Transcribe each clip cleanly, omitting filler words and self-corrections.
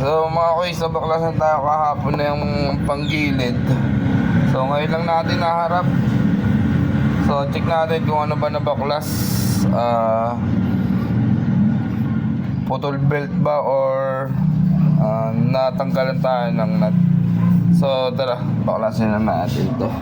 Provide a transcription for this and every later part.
So mga kuys, nabaklasan tayo kahapon na yung panggilid. So ngayon lang natin naharap. So check natin kung ano ba nabaklas. Putol belt ba or natanggalan tayo ng nut. So tara, baklasin na natin to.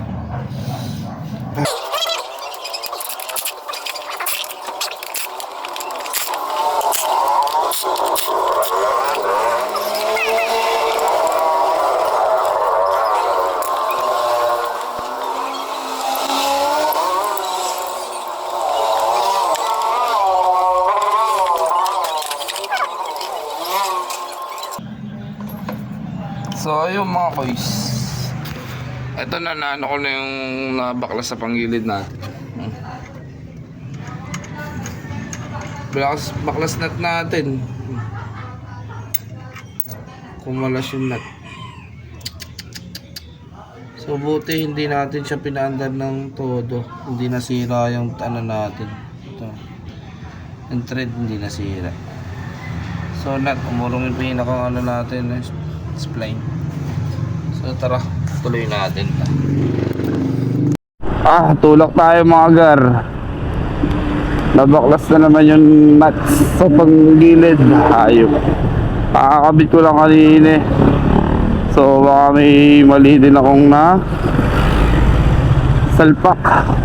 So ayun mga boys, ito na naano ko na yung nabaklas sa panggilid natin. Baklas nut natin. Kumalas yung nut. So buti hindi natin siya pinaandar ng todo. Hindi nasira yung ano natin. Ito. Yung thread hindi nasira. So nut, umurong yung pinaka ano natin, spline. So tara, tuloy natin. Tulak tayo mga gar. Nabaklas na naman yung nuts sa panggilid. Ayop. Kakakabit ko lang kanina. So baka may mali din akong na salpak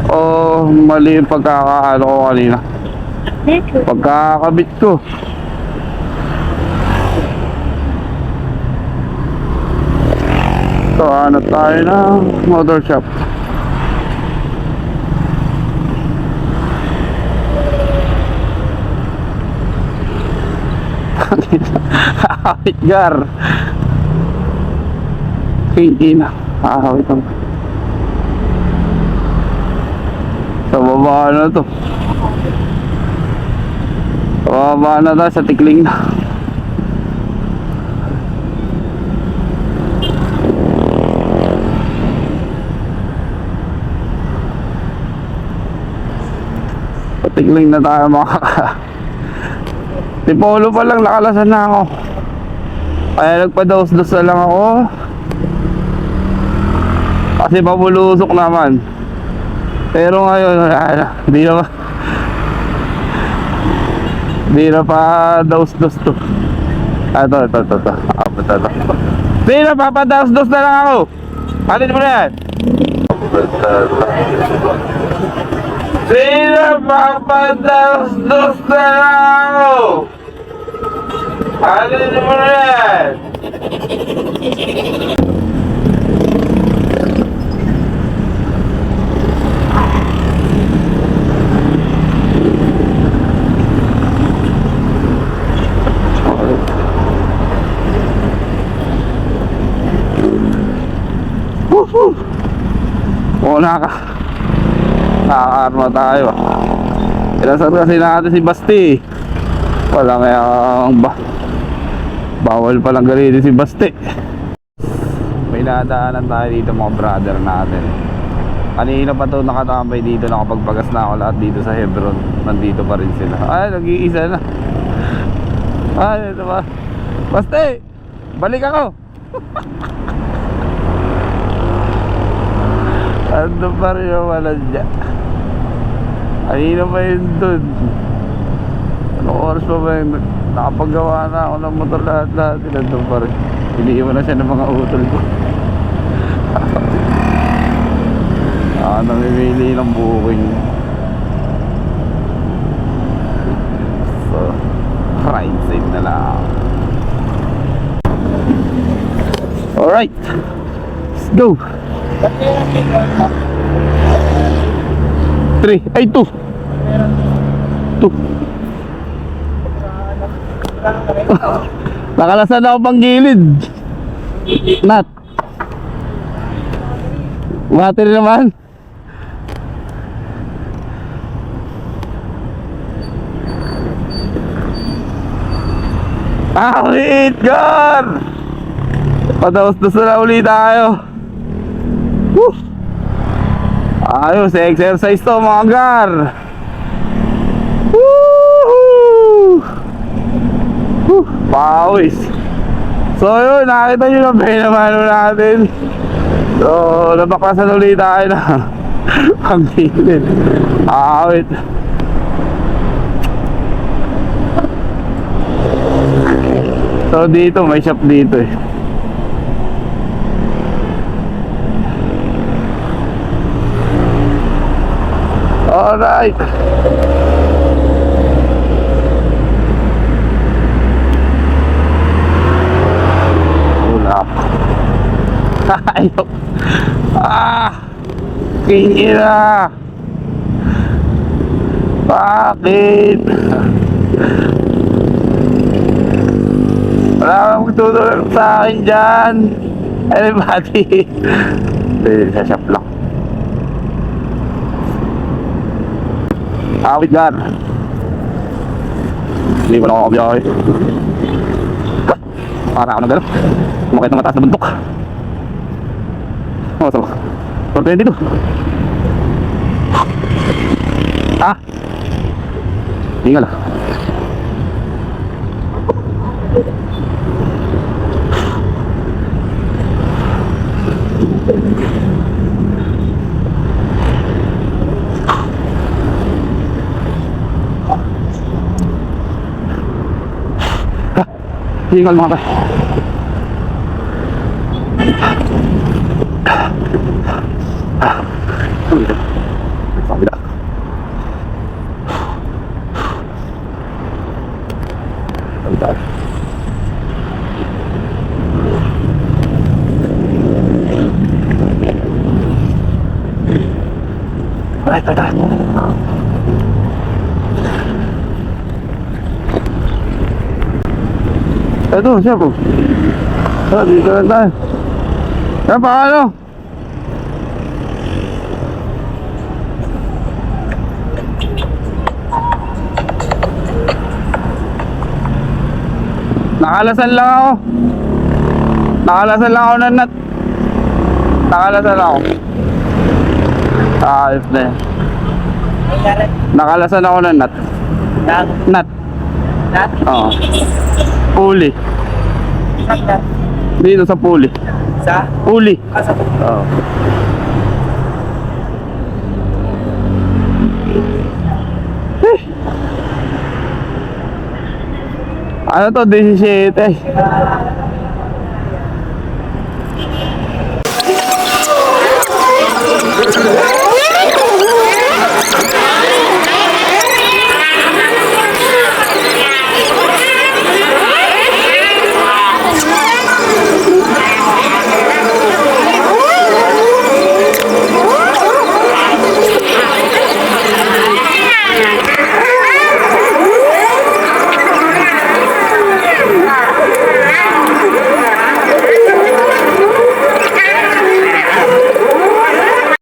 o mali yung pagkakaano ko kanina. Pagkakabit ko. So ano tayo na motor shop. Kakawit gar. Hindi na kakawit ang sa baba na to. Sa baba na tayo, sa tikling na. Sa tikling na tayo mga Tipolo pa lang nakalasan na ako. Kaya nagpa-dos-dos na lang ako. Kasi pabulusok naman. Pero ngayon Hindi na pa dos-dos to. Ito. Hindi na papados-dos na lang ako. Patin mo na yan. Hindi na papados-dos na lang ako. Patin mo na yan. Nakaka-arma tayo. Inasan kasi natin si Basti. Wala kayang bawal palang galitin si Basti. May nadaanan tayo dito mga brother natin. Kanina pa to nakatambay dito. Nakapagpagas na ako lahat dito sa Hebron. Nandito pa rin sila. Ay, nag-iisa na. Ay, ito ba? Basti! Balik ako! Ando pa rin yung wala dyan. Kanina pa yun dun. Anong oras pa ba yun? Nakapagawa na ako ng motor lahat. Ando pa rin. Iniiwan na siya ng mga utol ko. Namimili ng booking. So right side na lang. Alright, let's go. 3, ay 2. Nakalasan ako pang gilid. Nut. Battery naman. Wait, God! Padaos-dos na ulit tayo. Woo! Ayos, exercise to mga gar. Woo! Pawis. So yun, nakita nyo na pinamano natin. So, nabaklasan ulit tayo na ang gilid. Wait. So dito, may shop dito eh. Alright. Ulap. Ayaw. Kira. Bakit? Wala kang magtutulog sa akin dyan. Everybody. Hindi, sa shop lang. Awit gan. Hindi ko na ako kabiyahe. Para ako na gano'n. Kumakit ng mataas na bundok. So 422. Hingal ah. Hingal mga pa. Sabi na. Bentar. Tahan. Ito, siya po. Dito lang tayo. Yan, paano? Nakalasan lang ako. Nakalasan lang ako ng nut. Nakalasan lang ako. Ayos na yan. Nakalasan ako ng nut. Nut? Nut? Oo. Puli. Dito sa puli. Sa? Puli. Sa puli. Oo. Ano to? 17.